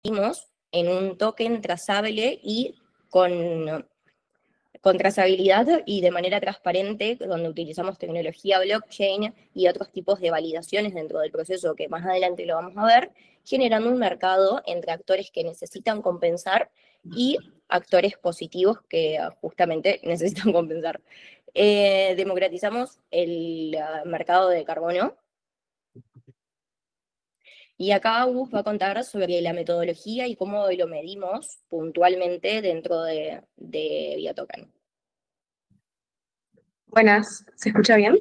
en un token trazable y con trazabilidad y de manera transparente, donde utilizamos tecnología blockchain y otros tipos de validaciones dentro del proceso que más adelante lo vamos a ver, generando un mercado entre actores que necesitan compensar y actores positivos que justamente necesitan compensar. Democratizamos el mercado de carbono. Y acá Gus va a contar sobre la metodología y cómo lo medimos puntualmente dentro de Biotoken. Buenas, ¿se escucha bien?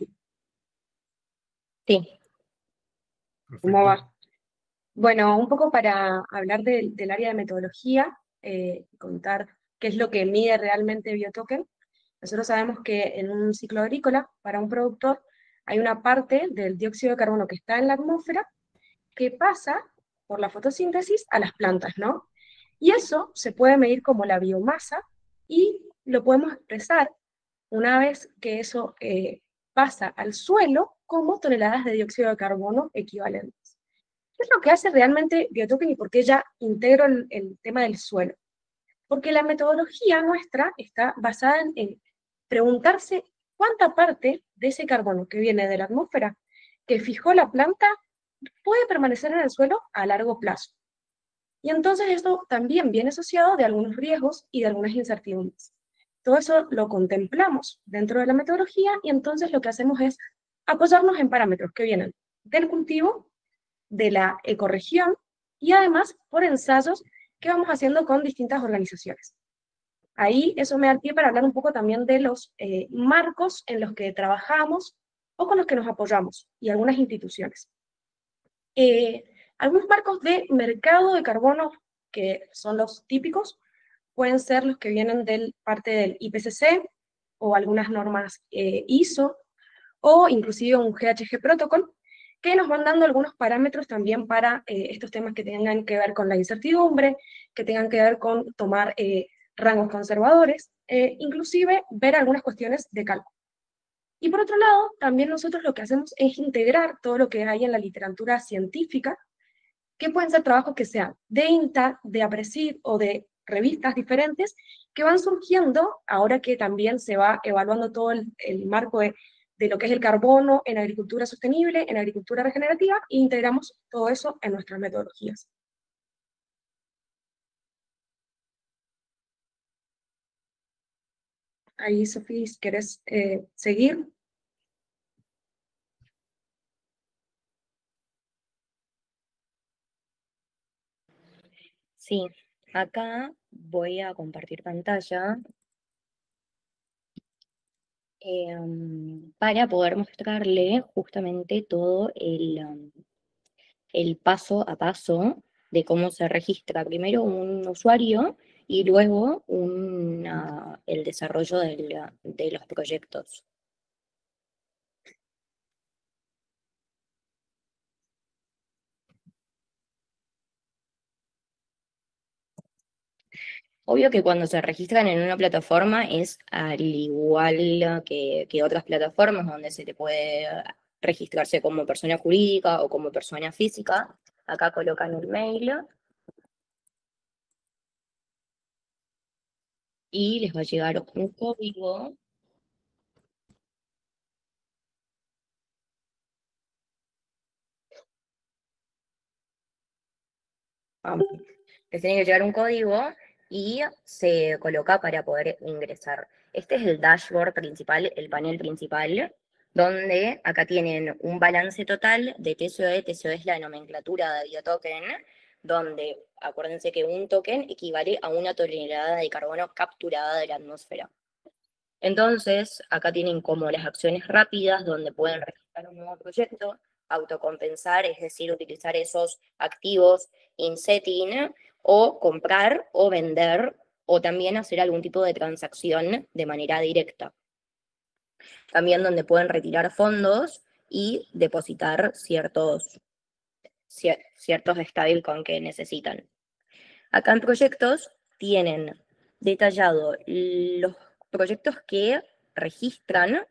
Sí. ¿Cómo va? Bueno, un poco para hablar del área de metodología, contar qué es lo que mide realmente Biotoken. Nosotros sabemos que en un ciclo agrícola, para un productor, hay una parte del dióxido de carbono que está en la atmósfera que pasa por la fotosíntesis a las plantas, ¿no? Y eso se puede medir como la biomasa y lo podemos expresar una vez que eso pasa al suelo como toneladas de dióxido de carbono equivalentes. ¿Qué es lo que hace realmente Biotoken y por qué ya integro el tema del suelo? Porque la metodología nuestra está basada en preguntarse cuánta parte de ese carbono que viene de la atmósfera que fijó la planta puede permanecer en el suelo a largo plazo. Y entonces esto también viene asociado de algunos riesgos y de algunas incertidumbres. Todo eso lo contemplamos dentro de la metodología y entonces lo que hacemos es apoyarnos en parámetros que vienen del cultivo, de la ecorregión y además por ensayos que vamos haciendo con distintas organizaciones. Ahí eso me da el pie para hablar un poco también de los marcos en los que trabajamos o con los que nos apoyamos y algunas instituciones. Eh, Algunos marcos de mercado de carbono que son los típicos pueden ser los que vienen del parte del IPCC o algunas normas ISO o inclusive un GHG Protocol que nos van dando algunos parámetros también para estos temas que tengan que ver con la incertidumbre, que tengan que ver con tomar rangos conservadores, inclusive ver algunas cuestiones de cálculo. Y por otro lado, también nosotros lo que hacemos es integrar todo lo que hay en la literatura científica, que pueden ser trabajos que sean de INTA, de APRESID o de revistas diferentes, que van surgiendo ahora que también se va evaluando todo el marco de lo que es el carbono en agricultura sostenible, en agricultura regenerativa, e integramos todo eso en nuestras metodologías. Ahí, Sofía, ¿quieres seguir? Sí, acá voy a compartir pantalla para poder mostrarle justamente todo el paso a paso de cómo se registra primero un usuario y luego el desarrollo de los proyectos. Obvio que cuando se registran en una plataforma es al igual que otras plataformas donde se te puede registrarse como persona jurídica o como persona física. Acá colocan el mail y les va a llegar un código. Les tiene que llegar un código y se coloca para poder ingresar. Este es el dashboard principal, el panel principal, donde acá tienen un balance total de TCOE. TCOE es la nomenclatura de biotoken, donde acuérdense que un token equivale a una tonelada de carbono capturada de la atmósfera. Entonces, acá tienen como las acciones rápidas, donde pueden registrar un nuevo proyecto, autocompensar, es decir, utilizar esos activos in setting, o comprar o vender, o también hacer algún tipo de transacción de manera directa. También donde pueden retirar fondos y depositar ciertos stablecoin que necesitan. Acá en proyectos tienen detallado los proyectos que registran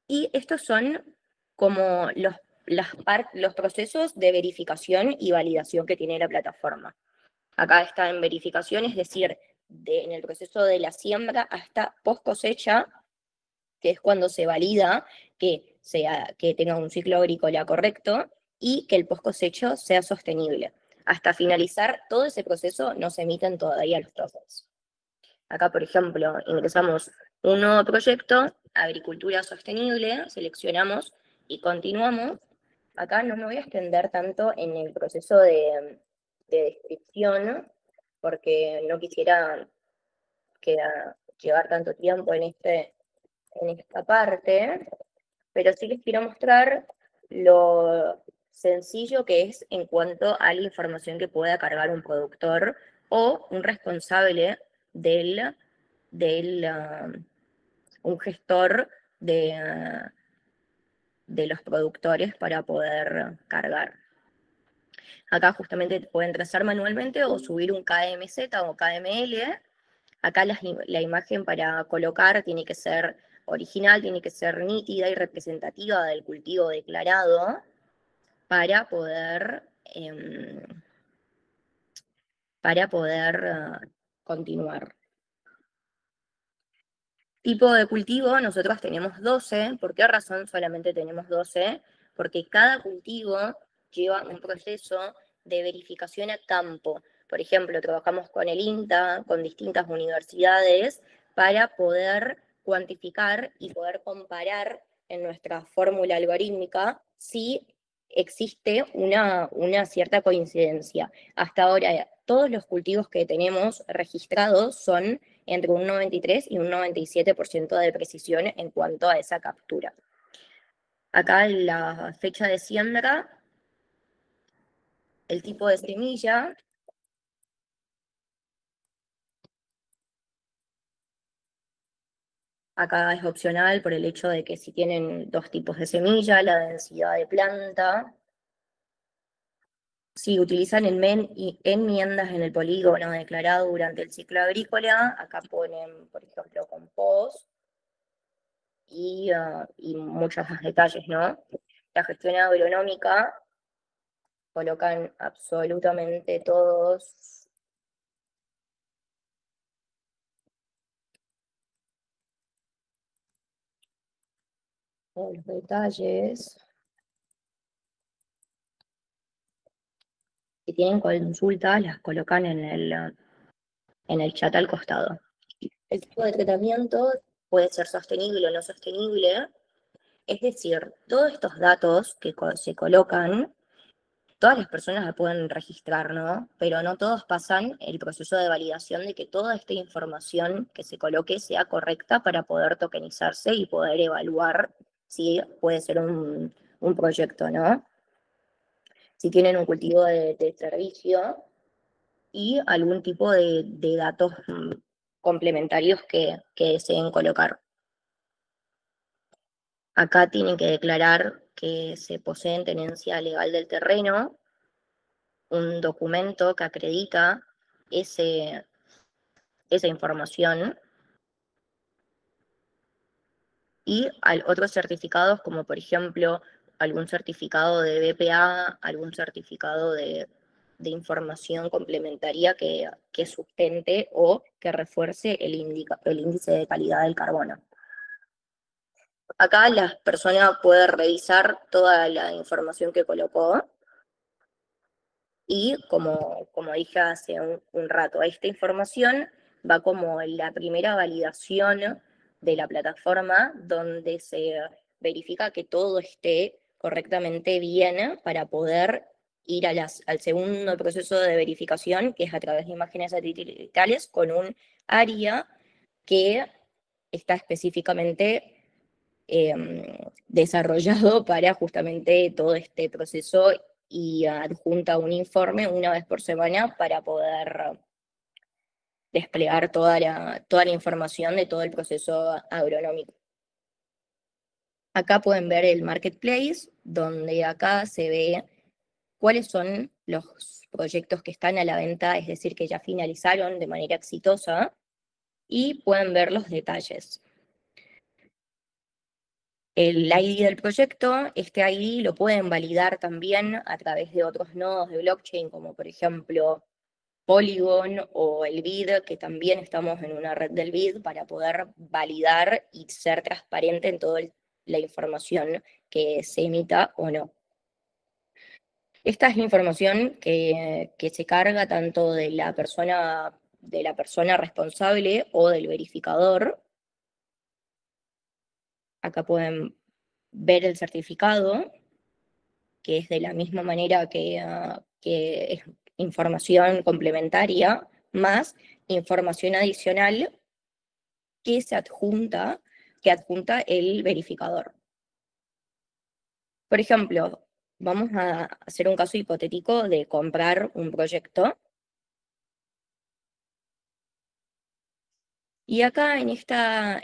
y estos son como los procesos de verificación y validación que tiene la plataforma. Acá está en verificación, es decir, en el proceso de la siembra hasta post cosecha, que es cuando se valida que tenga un ciclo agrícola correcto y que el post cosecho sea sostenible. Hasta finalizar todo ese proceso no se emiten todavía los trozos. Acá, por ejemplo, ingresamos un nuevo proyecto, agricultura sostenible, seleccionamos y continuamos. Acá no me voy a extender tanto en el proceso de descripción, porque no quisiera llevar tanto tiempo en esta parte, pero sí les quiero mostrar lo sencillo que es en cuanto a la información que pueda cargar un productor o un responsable del un gestor de los productores para poder cargar. Acá justamente pueden trazar manualmente o subir un KMZ o KML. Acá la imagen para colocar tiene que ser original, tiene que ser nítida y representativa del cultivo declarado para poder continuar. Tipo de cultivo, nosotros tenemos 12. ¿Por qué razón solamente tenemos 12? Porque cada cultivo lleva un proceso de verificación a campo. Por ejemplo, trabajamos con el INTA, con distintas universidades, para poder cuantificar y poder comparar en nuestra fórmula algorítmica si existe una cierta coincidencia. Hasta ahora, todos los cultivos que tenemos registrados son entre un 93 y un 97% de precisión en cuanto a esa captura. Acá la fecha de siembra, el tipo de semilla, acá es opcional por el hecho de que si tienen dos tipos de semilla, la densidad de planta, si utilizan enmiendas en el polígono declarado durante el ciclo agrícola, acá ponen, por ejemplo, compost, y muchos más detalles, ¿no? La gestión agronómica, colocan absolutamente todos los detalles. Si tienen consultas, las colocan en el chat al costado. El tipo de tratamiento puede ser sostenible o no sostenible, es decir, todos estos datos que se colocan, todas las personas la pueden registrar, ¿no? Pero no todos pasan el proceso de validación de que toda esta información que se coloque sea correcta para poder tokenizarse y poder evaluar si puede ser un proyecto, ¿no? Si tienen un cultivo de servicio y algún tipo de datos complementarios que deseen colocar. Acá tienen que declarar que se poseen tenencia legal del terreno, un documento que acredita esa información, y otros certificados como por ejemplo algún certificado de BPA, algún certificado de información complementaria que sustente o que refuerce el índice de calidad del carbono. Acá la persona puede revisar toda la información que colocó y, como dije hace un rato, esta información va como la primera validación de la plataforma, donde se verifica que todo esté correctamente bien para poder ir al segundo proceso de verificación, que es a través de imágenes satelitales, con un área que está específicamente desarrollado para justamente todo este proceso, y adjunta un informe una vez por semana para poder desplegar toda la información de todo el proceso agronómico. Acá pueden ver el marketplace, donde acá se ve cuáles son los proyectos que están a la venta, es decir, que ya finalizaron de manera exitosa, y pueden ver los detalles. El ID del proyecto, este ID lo pueden validar también a través de otros nodos de blockchain, como por ejemplo Polygon o el BID, que también estamos en una red del BID para poder validar y ser transparente en toda la información que se emita o no. Esta es la información que se carga tanto de la persona responsable o del verificador. Acá pueden ver el certificado, que es de la misma manera que es información complementaria, más información adicional que adjunta el verificador. Por ejemplo, vamos a hacer un caso hipotético de comprar un proyecto. Y acá en esta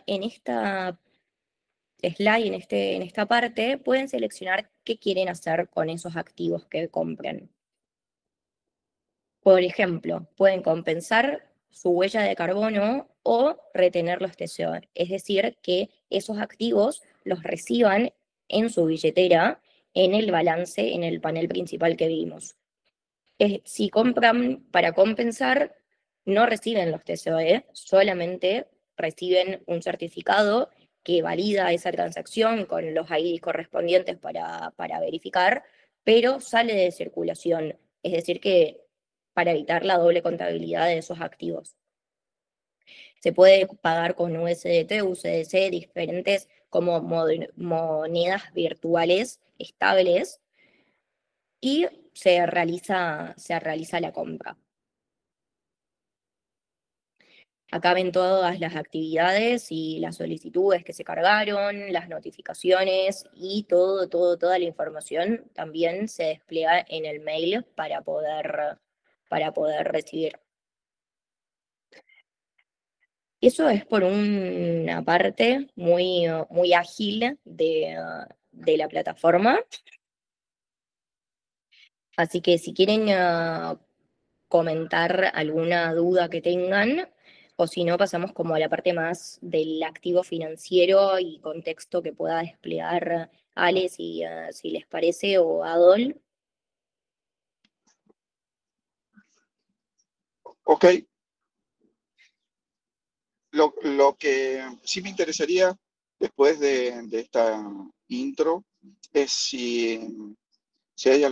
slide, en esta parte, pueden seleccionar qué quieren hacer con esos activos que compren. Por ejemplo, pueden compensar su huella de carbono o retener los TCO, es decir, que esos activos los reciban en su billetera, en el balance, en el panel principal que vimos. Si compran para compensar, no reciben los TCOE, solamente reciben un certificado que valida esa transacción con los ID correspondientes para verificar, pero sale de circulación, es decir, que para evitar la doble contabilidad de esos activos. Se puede pagar con USDT, USDC, diferentes como monedas virtuales estables, y se realiza la compra. Acá ven todas las actividades y las solicitudes que se cargaron, las notificaciones y toda la información también se despliega en el mail para poder recibir. Eso es por una parte muy ágil de la plataforma. Así que si quieren comentar alguna duda que tengan, o si no, pasamos como a la parte más del activo financiero y contexto que pueda desplegar Ale, si les parece, o Adol. Ok, lo que sí me interesaría después de esta intro es si hay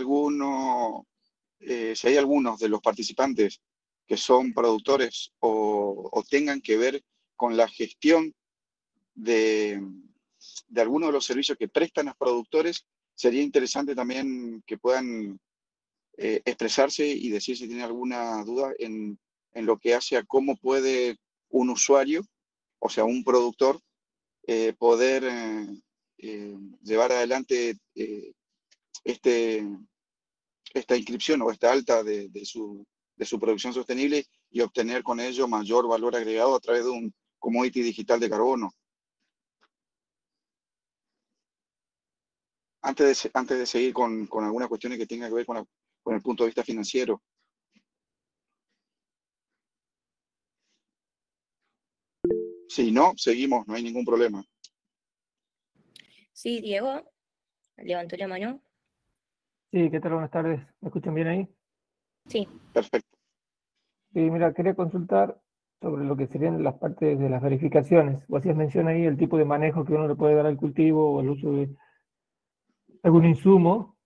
si hay algunos de los participantes que son productores o tengan que ver con la gestión de, de algunos de los servicios que prestan los productores, sería interesante también que puedan expresarse y decir si tienen alguna duda en lo que hace a cómo puede un usuario, o sea, un productor, poder llevar adelante este, esta inscripción o esta alta de su producción sostenible y obtener con ello mayor valor agregado a través de un commodity digital de carbono. Antes de seguir con algunas cuestiones que tengan que ver con el punto de vista financiero. Si no, seguimos, no hay ningún problema. Sí, Diego, levantó la mano. Sí, ¿qué tal? Buenas tardes. ¿Me escuchan bien ahí? Sí. Perfecto. Sí, mira, quería consultar sobre lo que serían las partes de las verificaciones. Vos hacías mención ahí el tipo de manejo que uno le puede dar al cultivo o el uso de algún insumo.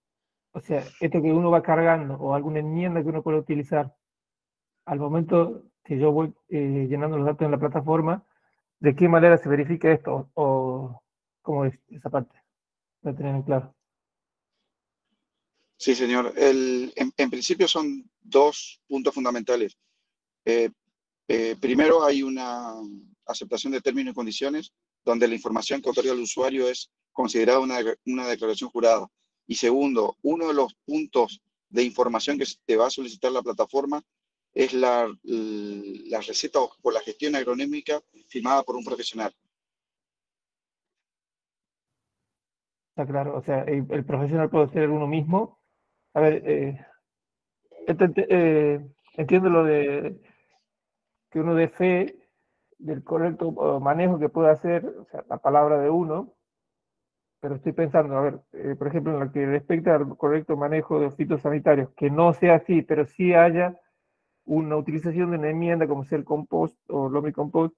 O sea, esto que uno va cargando o alguna enmienda que uno puede utilizar al momento que yo voy llenando los datos en la plataforma, ¿de qué manera se verifica esto? ¿O cómo es esa parte? Para tener en claro. Sí, señor. En principio son dos puntos fundamentales. Primero, hay una aceptación de términos y condiciones donde la información que otorga el usuario es considerada una declaración jurada. Y segundo, uno de los puntos de información que te va a solicitar la plataforma es la receta o la gestión agronómica firmada por un profesional. Está claro. O sea, el profesional puede ser uno mismo. A ver, entiendo lo de que uno dé fe del correcto manejo que puede hacer, o sea, la palabra de uno, pero estoy pensando, a ver, por ejemplo, en lo que respecta al correcto manejo de los fitosanitarios, que no sea así, pero sí haya una utilización de una enmienda como sea el compost o lombricompost,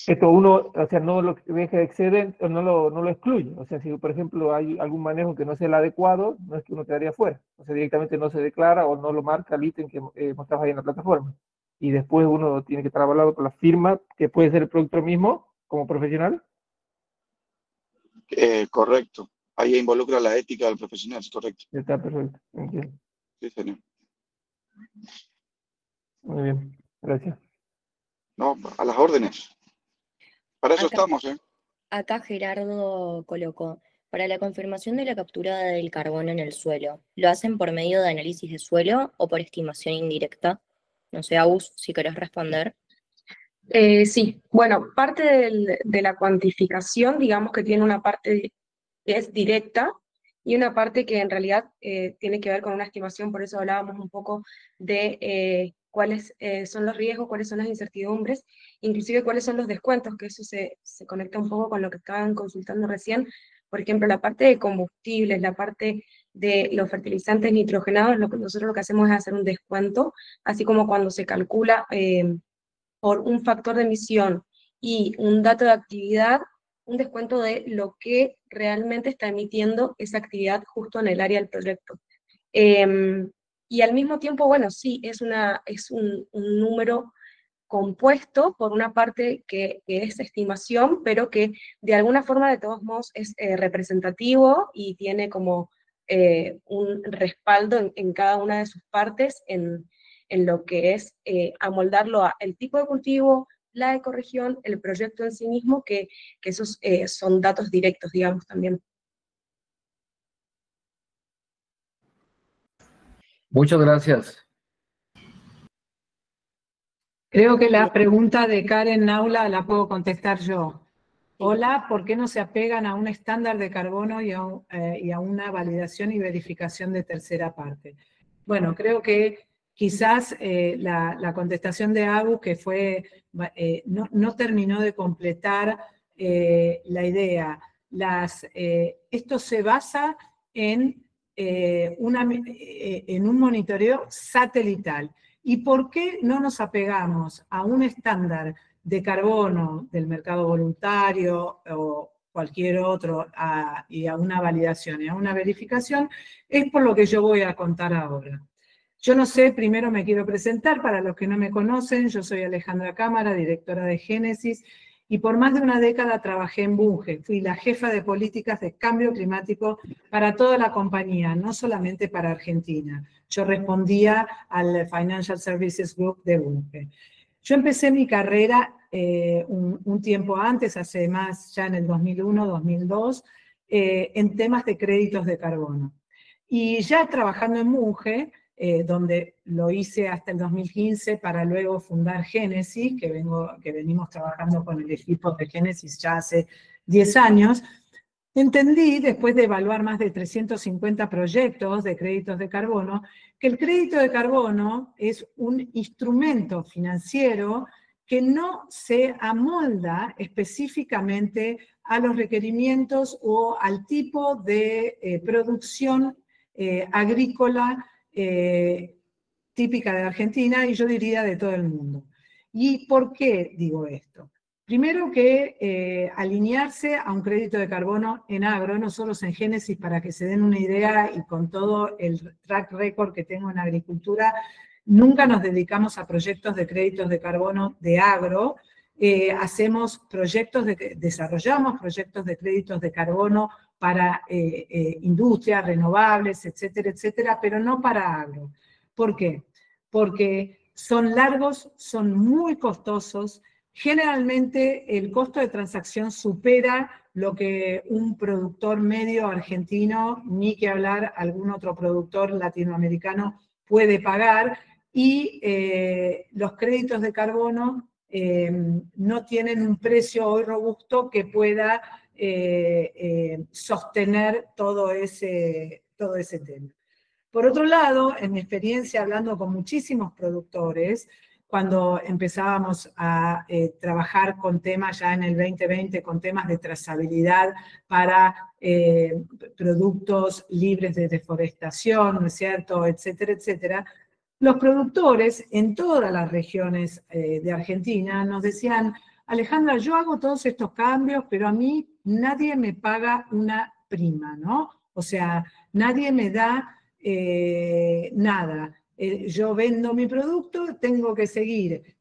esto uno, o sea, no lo deja excedente, no lo excluye. O sea, si por ejemplo hay algún manejo que no sea el adecuado, no es que uno quedaría fuera. O sea, directamente no se declara o no lo marca el ítem que mostraba ahí en la plataforma. Y después uno tiene que estar avalado por la firma, que puede ser el productor mismo, como profesional. Correcto. Ahí involucra la ética del profesional, es correcto. Está perfecto. Entiendo. Sí, señor. Muy bien. Gracias. No, a las órdenes. Para eso Acá- estamos, ¿eh? Acá Gerardo colocó, para la confirmación de la captura del carbono en el suelo, ¿lo hacen por medio de análisis de suelo o por estimación indirecta? No sé, Agus, si querés responder. Sí, bueno, parte de la cuantificación, digamos que tiene una parte que es directa y una parte que en realidad tiene que ver con una estimación, por eso hablábamos un poco de cuáles son los riesgos, cuáles son las incertidumbres, inclusive cuáles son los descuentos, que eso se conecta un poco con lo que estaban consultando recién. Por ejemplo, la parte de combustibles, la parte de los fertilizantes nitrogenados, nosotros lo que hacemos es hacer un descuento, así como cuando se calcula por un factor de emisión y un dato de actividad, un descuento de lo que realmente está emitiendo esa actividad justo en el área del proyecto. Y al mismo tiempo, bueno, sí, es un número compuesto por una parte que es estimación, pero que de alguna forma de todos modos es representativo y tiene como un respaldo en cada una de sus partes en lo que es amoldarlo al tipo de cultivo, la ecorregión, el proyecto en sí mismo, que esos son datos directos, digamos, también. Muchas gracias. Creo que la pregunta de Karen Naula la puedo contestar yo. Hola, ¿por qué no se apegan a un estándar de carbono y a una validación y verificación de tercera parte? Bueno, creo que quizás la contestación de Agus, que fue, no terminó de completar la idea. Esto se basa en un monitoreo satelital. ¿Y por qué no nos apegamos a un estándar de carbono del mercado voluntario o cualquier otro y a una validación y a una verificación? Es por lo que yo voy a contar ahora. Yo no sé, primero me quiero presentar, para los que no me conocen, yo soy Alejandra Cámara, directora de Génesis, y por más de una década trabajé en Bunge. Fui la jefa de políticas de cambio climático para toda la compañía, no solamente para Argentina. Yo respondía al Financial Services Group de Bunge. Yo empecé mi carrera un tiempo antes, hace más, ya en el 2001, 2002, en temas de créditos de carbono. Y ya trabajando en Bunge, donde lo hice hasta el 2015 para luego fundar Génesis, que venimos trabajando con el equipo de Génesis ya hace 10 años, entendí, después de evaluar más de 350 proyectos de créditos de carbono, que el crédito de carbono es un instrumento financiero que no se amolda específicamente a los requerimientos o al tipo de producción agrícola típica de Argentina y yo diría de todo el mundo. ¿Y por qué digo esto? Primero que alinearse a un crédito de carbono en agro, nosotros en Génesis, para que se den una idea y con todo el track record que tengo en agricultura, nunca nos dedicamos a proyectos de créditos de carbono de agro, desarrollamos proyectos de créditos de carbono para industrias renovables, etcétera, etcétera, pero no para agro. ¿Por qué? Porque son largos, son muy costosos. Generalmente el costo de transacción supera lo que un productor medio argentino, ni que hablar algún otro productor latinoamericano, puede pagar, y los créditos de carbono no tienen un precio hoy robusto que pueda sostener todo ese tema. Por otro lado, en mi experiencia hablando con muchísimos productores, cuando empezábamos a trabajar con temas ya en el 2020, con temas de trazabilidad para productos libres de deforestación, ¿no es cierto?, etcétera, etcétera, los productores en todas las regiones de Argentina nos decían, Alejandra, yo hago todos estos cambios, pero a mí nadie me paga una prima, ¿no? O sea, nadie me da nada. Yo vendo mi producto, tengo que seguir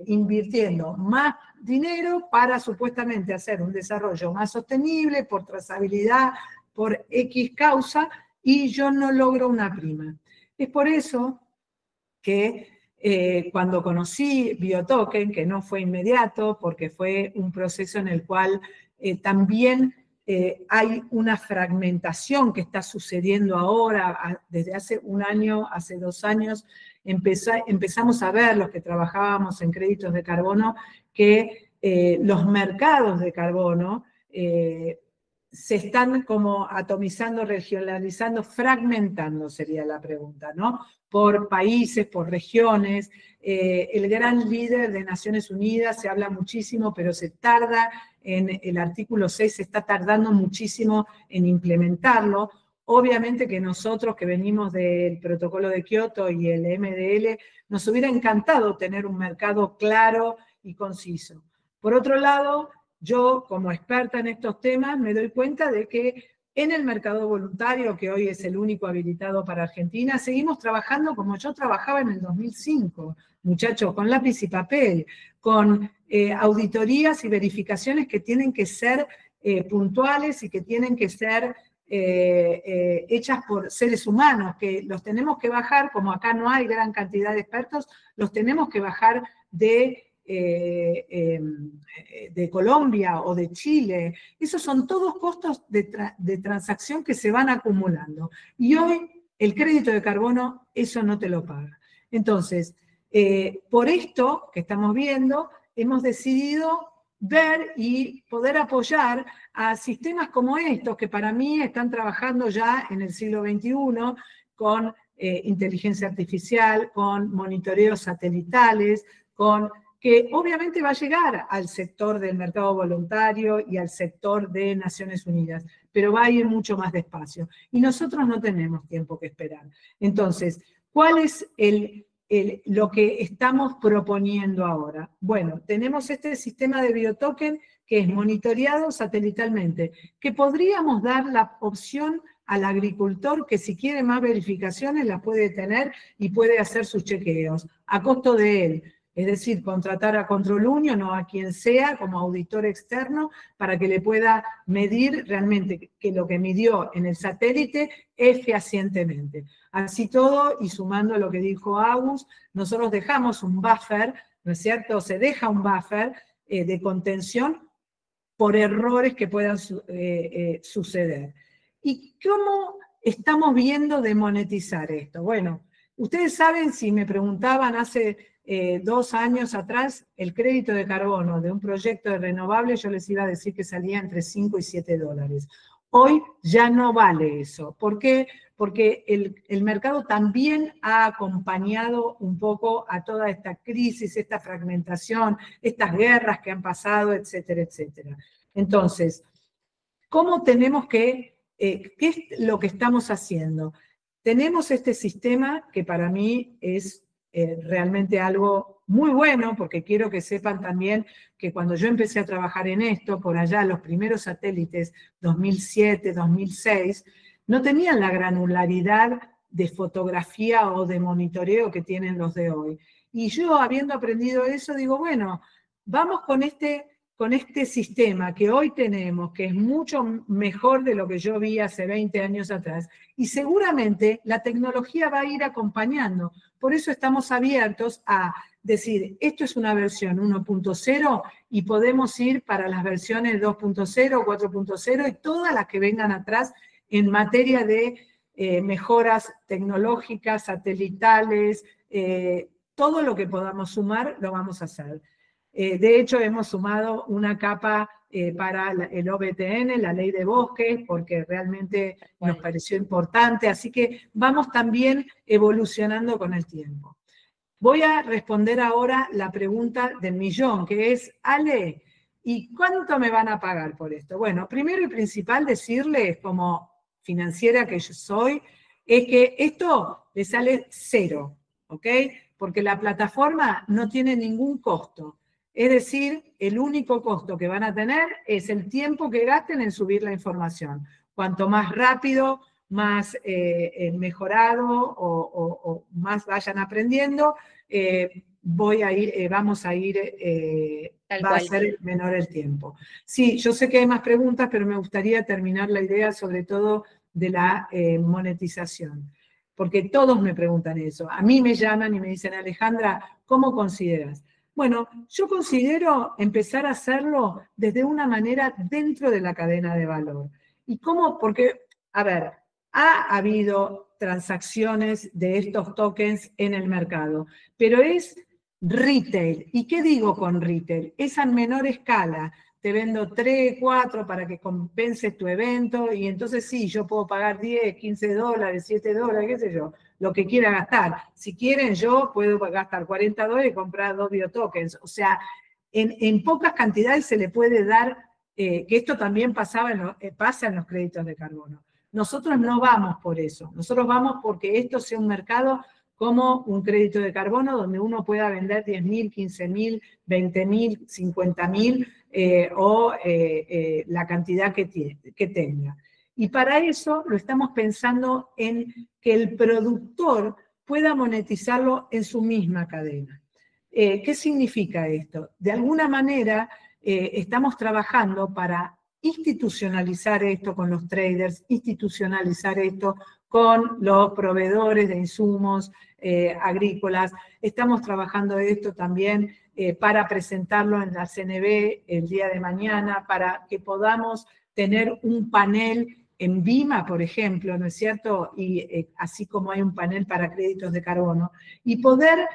invirtiendo más dinero para supuestamente hacer un desarrollo más sostenible, por trazabilidad, por X causa, y yo no logro una prima. Es por eso que cuando conocí Biotoken, que no fue inmediato, porque fue un proceso en el cual también hay una fragmentación que está sucediendo ahora, desde hace un año, hace 2 años, empezamos a ver, los que trabajábamos en créditos de carbono, que los mercados de carbono se están como atomizando, regionalizando, fragmentando sería la pregunta, ¿no? Por países, por regiones. El gran líder de Naciones Unidas se habla muchísimo, pero se tarda en el artículo 6, se está tardando muchísimo en implementarlo. Obviamente que nosotros que venimos del protocolo de Kioto y el MDL, nos hubiera encantado tener un mercado claro y conciso. Por otro lado, yo como experta en estos temas me doy cuenta de que en el mercado voluntario, que hoy es el único habilitado para Argentina, seguimos trabajando como yo trabajaba en el 2005, muchachos, con lápiz y papel, con auditorías y verificaciones que tienen que ser puntuales y que tienen que ser hechas por seres humanos, que los tenemos que bajar, como acá no hay gran cantidad de expertos, los tenemos que bajar de Colombia o de Chile. Esos son todos costos de transacción que se van acumulando. Y hoy el crédito de carbono eso no te lo paga. Entonces, por esto que estamos viendo, hemos decidido ver y poder apoyar a sistemas como estos, que para mí están trabajando ya en el siglo XXI con inteligencia artificial, con monitoreos satelitales, que obviamente va a llegar al sector del mercado voluntario y al sector de Naciones Unidas, pero va a ir mucho más despacio. Y nosotros no tenemos tiempo que esperar. Entonces, ¿cuál es lo que estamos proponiendo ahora? Bueno, tenemos este sistema de Biotoken que es monitoreado satelitalmente, que podríamos dar la opción al agricultor que si quiere más verificaciones las puede tener y puede hacer sus chequeos a costo de él. Es decir, contratar a Control Union o a quien sea como auditor externo para que le pueda medir realmente que lo que midió en el satélite es fehacientemente. Así todo, y sumando lo que dijo Agus, nosotros dejamos un buffer, ¿no es cierto? Se deja un buffer de contención por errores que puedan suceder. ¿Y cómo estamos viendo de monetizar esto? Bueno, ustedes saben, si me preguntaban hace 2 años atrás, el crédito de carbono de un proyecto de renovables, yo les iba a decir que salía entre 5 y 7 dólares. Hoy ya no vale eso. ¿Por qué? Porque el mercado también ha acompañado un poco a toda esta crisis, esta fragmentación, estas guerras que han pasado, etcétera, etcétera. Entonces, ¿cómo tenemos qué es lo que estamos haciendo? Tenemos este sistema que para mí es realmente algo muy bueno, porque quiero que sepan también que cuando yo empecé a trabajar en esto, por allá los primeros satélites, 2007, 2006, no tenían la granularidad de fotografía o de monitoreo que tienen los de hoy. Y yo, habiendo aprendido eso, digo, bueno, vamos con este sistema que hoy tenemos, que es mucho mejor de lo que yo vi hace 20 años atrás, y seguramente la tecnología va a ir acompañando. Por eso estamos abiertos a decir, esto es una versión 1.0 y podemos ir para las versiones 2.0, 4.0 y todas las que vengan atrás en materia de mejoras tecnológicas, satelitales, todo lo que podamos sumar lo vamos a hacer. De hecho, hemos sumado una capa para el OBTN, la ley de bosques, porque realmente nos pareció importante, así que vamos también evolucionando con el tiempo. Voy a responder ahora la pregunta del millón, que es, Ale, ¿y cuánto me van a pagar por esto? Bueno, primero y principal decirles, como financiera que yo soy, es que esto le sale 0. ¿ok? Porque la plataforma no tiene ningún costo. Es decir, el único costo que van a tener es el tiempo que gasten en subir la información. Cuanto más rápido, más mejorado o más vayan aprendiendo, vamos a ir, Tal va a cual. ser menor el tiempo. Sí, yo sé que hay más preguntas, pero me gustaría terminar la idea sobre todo de la monetización. Porque todos me preguntan eso. A mí me llaman y me dicen, Alejandra, ¿cómo consideras? Bueno, yo considero empezar a hacerlo desde una manera dentro de la cadena de valor. ¿Y cómo? Porque, a ver, ha habido transacciones de estos tokens en el mercado, pero es retail. ¿Y qué digo con retail? Es a menor escala. Te vendo 3, 4 para que compenses tu evento y entonces sí, yo puedo pagar 10, 15 dólares, 7 dólares, qué sé yo, lo que quiera gastar. Si quieren, yo puedo gastar 40 dólares y comprar 2 biotokens. O sea, en pocas cantidades se le puede dar, que esto también pasa en los créditos de carbono. Nosotros no vamos por eso. Nosotros vamos porque esto sea un mercado como un crédito de carbono donde uno pueda vender 10.000, 15.000, 20.000, 50.000 o la cantidad que tenga. Y para eso lo estamos pensando en que el productor pueda monetizarlo en su misma cadena. ¿Qué significa esto? De alguna manera estamos trabajando para institucionalizar esto con los traders, institucionalizar esto con los proveedores de insumos agrícolas. Estamos trabajando esto también para presentarlo en la CNB el día de mañana, para que tener un panel en BIMA, por ejemplo, ¿no es cierto? Y así como hay un panel para créditos de carbono, y poder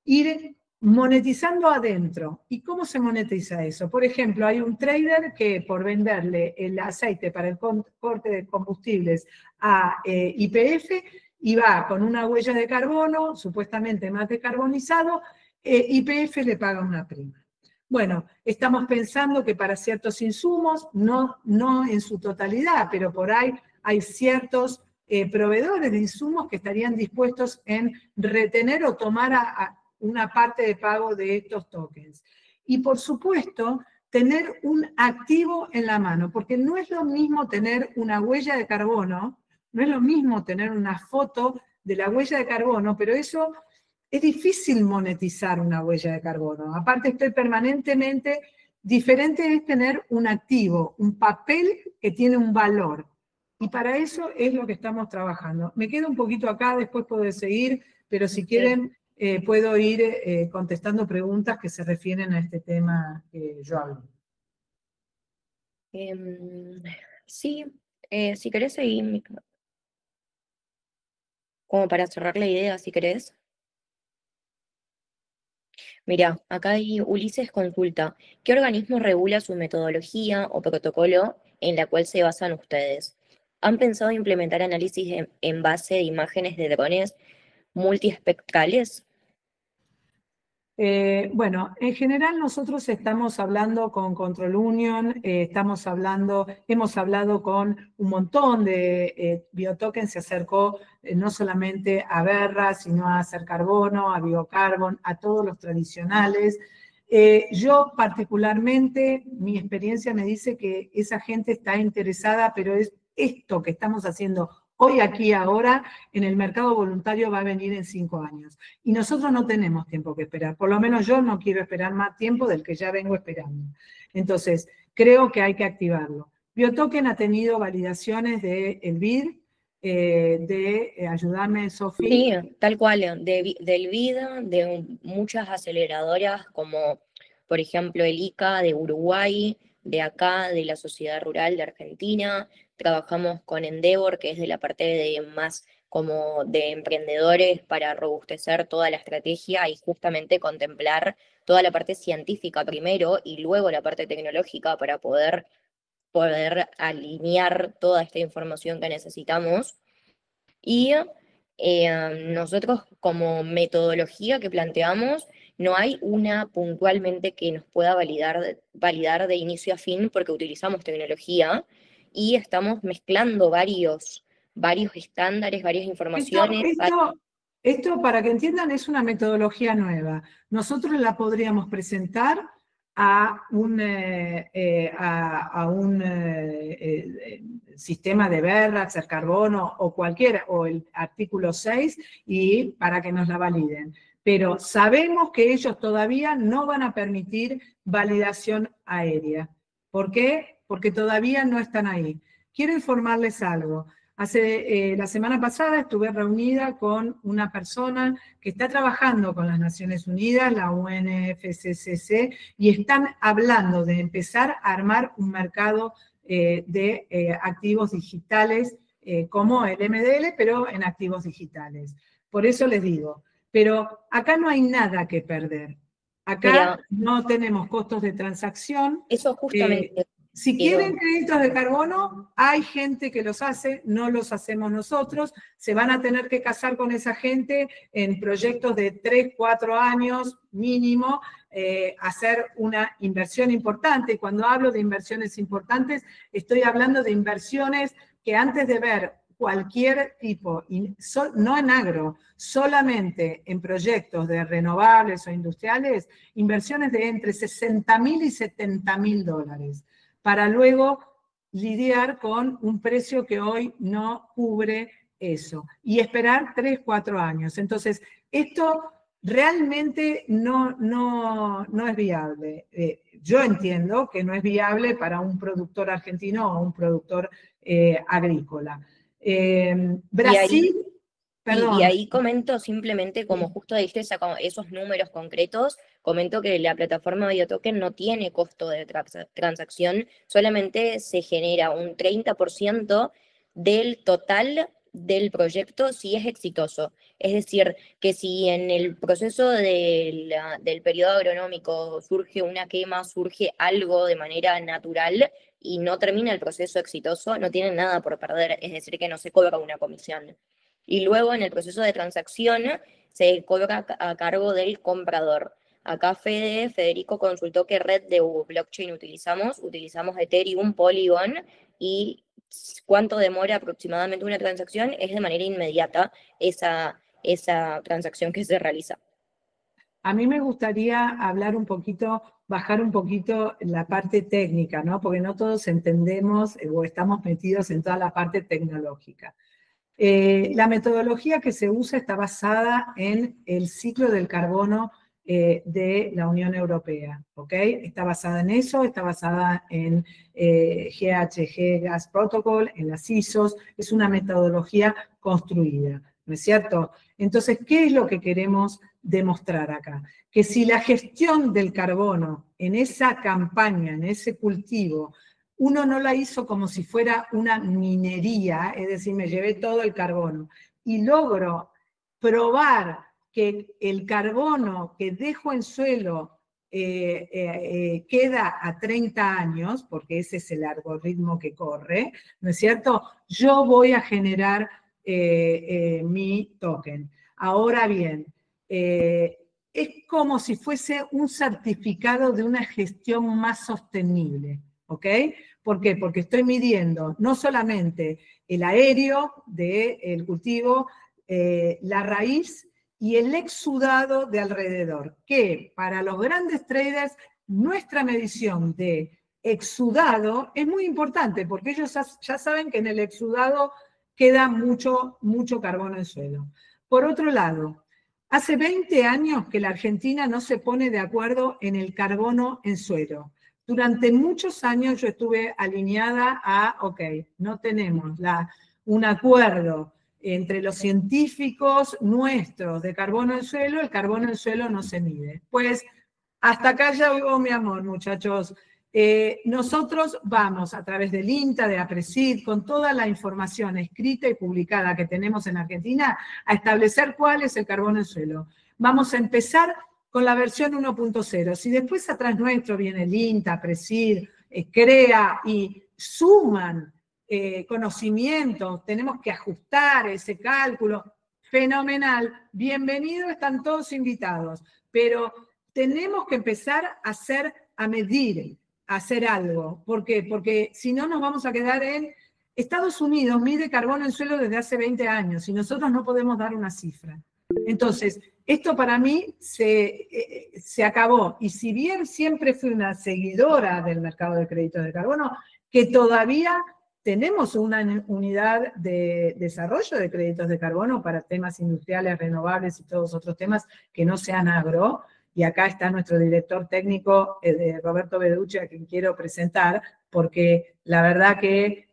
ir monetizando adentro. ¿Y cómo se monetiza eso? Por ejemplo, hay un trader que por venderle el aceite para el corte de combustibles a YPF y va con una huella de carbono, supuestamente más descarbonizado, YPF le paga una prima. Bueno, estamos pensando que para ciertos insumos, no en su totalidad, pero por ahí hay ciertos proveedores de insumos que estarían dispuestos en retener o tomar una parte de pago de estos tokens. Y por supuesto, tener un activo en la mano, porque no es lo mismo tener una huella de carbono, no es lo mismo tener una foto de la huella de carbono, pero eso es difícil monetizar una huella de carbono. Aparte estoy permanentemente, diferente es tener un activo, un papel que tiene un valor. Y para eso es lo que estamos trabajando. Me quedo un poquito acá, después puedo seguir, pero si quieren puedo ir contestando preguntas que se refieren a este tema que yo hablo. Sí, si querés seguir, como para cerrar la idea, si querés. Mira, acá hay Ulises consulta, ¿qué organismo regula su metodología o protocolo en la cual se basan ustedes? ¿Han pensado implementar análisis en base de imágenes de drones multiespectrales? Bueno, en general nosotros estamos hablando con Control Union, hemos hablado con un montón de biotokens, se acercó no solamente a Verra, sino a Hacer Carbono, a Biocarbon, a todos los tradicionales. Yo particularmente, mi experiencia me dice que esa gente está interesada, pero es esto que estamos haciendo hoy, aquí, ahora, en el mercado voluntario va a venir en 5 años. Y nosotros no tenemos tiempo que esperar. Por lo menos yo no quiero esperar más tiempo del que ya vengo esperando. Entonces, creo que hay que activarlo. Biotoken ha tenido validaciones del BID, ayudarme, Sofía. Sí, tal cual, del BID, de muchas aceleradoras como, por ejemplo, el ICA de Uruguay, de acá, de la Sociedad Rural de Argentina. Trabajamos con Endeavor, que es de la parte de más como de emprendedores para robustecer toda la estrategia y justamente contemplar toda la parte científica primero y luego la parte tecnológica para poder alinear toda esta información que necesitamos. Y nosotros como metodología que planteamos, no hay una puntualmente que nos pueda validar de inicio a fin porque utilizamos tecnología y estamos mezclando varios estándares, varias informaciones. Esto, para que entiendan, es una metodología nueva. Nosotros la podríamos presentar a un sistema de Verrax, el carbono o cualquiera, o el artículo 6, y para que nos la validen. Pero sabemos que ellos todavía no van a permitir validación aérea. ¿Por qué? Porque todavía no están ahí. Quiero informarles algo. La semana pasada estuve reunida con una persona que está trabajando con las Naciones Unidas, la UNFCCC, y están hablando de empezar a armar un mercado de activos digitales como el MDL, pero en activos digitales. Por eso les digo, pero acá no hay nada que perder. Acá no tenemos costos de transacción. Eso justamente. Si quieren créditos de carbono, hay gente que los hace, no los hacemos nosotros. Se van a tener que casar con esa gente en proyectos de 3, 4 años mínimo, hacer una inversión importante. Cuando hablo de inversiones importantes, estoy hablando de inversiones que antes de ver cualquier tipo, no en agro, solamente en proyectos de renovables o industriales, inversiones de entre $60.000 y $70.000, para luego lidiar con un precio que hoy no cubre eso, y esperar 3, 4 años. Entonces, esto realmente no es viable. Yo entiendo que no es viable para un productor argentino o un productor agrícola. Brasil... Y ahí comento simplemente, como justo diste esos números concretos, comento que la plataforma Biotoken no tiene costo de transacción, solamente se genera un 30% del total del proyecto si es exitoso. Es decir, que si en el proceso del periodo agronómico surge una quema, surge algo de manera natural y no termina el proceso exitoso, no tienen nada por perder, es decir, que no se cobra una comisión. Y luego en el proceso de transacción se cobra a cargo del comprador. Acá Federico consultó qué red de blockchain utilizamos. Utilizamos Ethereum, Polygon, y cuánto demora aproximadamente una transacción es de manera inmediata esa transacción que se realiza. A mí me gustaría hablar un poquito, bajar un poquito la parte técnica, ¿no? Porque no todos entendemos o estamos metidos en toda la parte tecnológica. La metodología que se usa está basada en el ciclo del carbono de la Unión Europea, ¿ok? Está basada en eso, está basada en GHG Gas Protocol, en las ISOs, es una metodología construida, ¿no es cierto? Entonces, ¿qué es lo que queremos demostrar acá? Que si la gestión del carbono en esa campaña, en ese cultivo, uno no la hizo como si fuera una minería, es decir, me llevé todo el carbono, y logro probar que el carbono que dejo en suelo queda a 30 años, porque ese es el algoritmo que corre, ¿no es cierto? Yo voy a generar mi token. Ahora bien, es como si fuese un certificado de una gestión más sostenible, ¿ok? ¿Por qué? Porque estoy midiendo no solamente el aéreo del cultivo, la raíz y el exudado de alrededor, que para los grandes traders nuestra medición de exudado es muy importante, porque ellos ya saben que en el exudado queda mucho carbono en suelo. Por otro lado, hace 20 años que la Argentina no se pone de acuerdo en el carbono en suelo. Durante muchos años yo estuve alineada a, ok, no tenemos un acuerdo entre los científicos nuestros de carbono en suelo, el carbono en suelo no se mide. Pues hasta acá ya llegó mi amor, muchachos. Nosotros vamos a través del INTA, de APRESID, con toda la información escrita y publicada que tenemos en Argentina, a establecer cuál es el carbono en suelo. Vamos a empezar con la versión 1.0. Si después atrás nuestro viene el INTA, APRESID, CREA y suman conocimientos, tenemos que ajustar ese cálculo, fenomenal, bienvenidos, están todos invitados, pero tenemos que empezar a medir, a hacer algo. ¿Por qué? Porque si no nos vamos a quedar en... Estados Unidos mide carbono en suelo desde hace 20 años y nosotros no podemos dar una cifra. Entonces, esto para mí se acabó. Y si bien siempre fui una seguidora del mercado de créditos de carbono, que todavía tenemos una unidad de desarrollo de créditos de carbono para temas industriales, renovables y todos otros temas que no sean agro. Y acá está nuestro director técnico, Roberto Beducci, a quien quiero presentar, porque la verdad que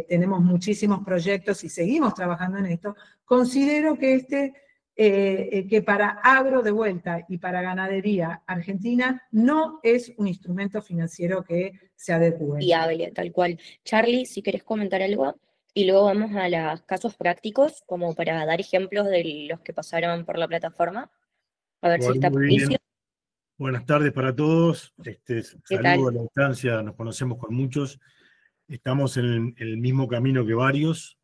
tenemos muchísimos proyectos y seguimos trabajando en esto. Considero que que para agro de vuelta y para ganadería argentina no es un instrumento financiero que se adecue. Viable, tal cual. Charlie, si querés comentar algo, y luego vamos a los casos prácticos, como para dar ejemplos de los que pasaron por la plataforma. A ver si Bueno, está muy bien. propicio. Buenas tardes para todos. ¿Qué Saludo tal? a la distancia, nos conocemos con muchos. Estamos en el mismo camino que varios.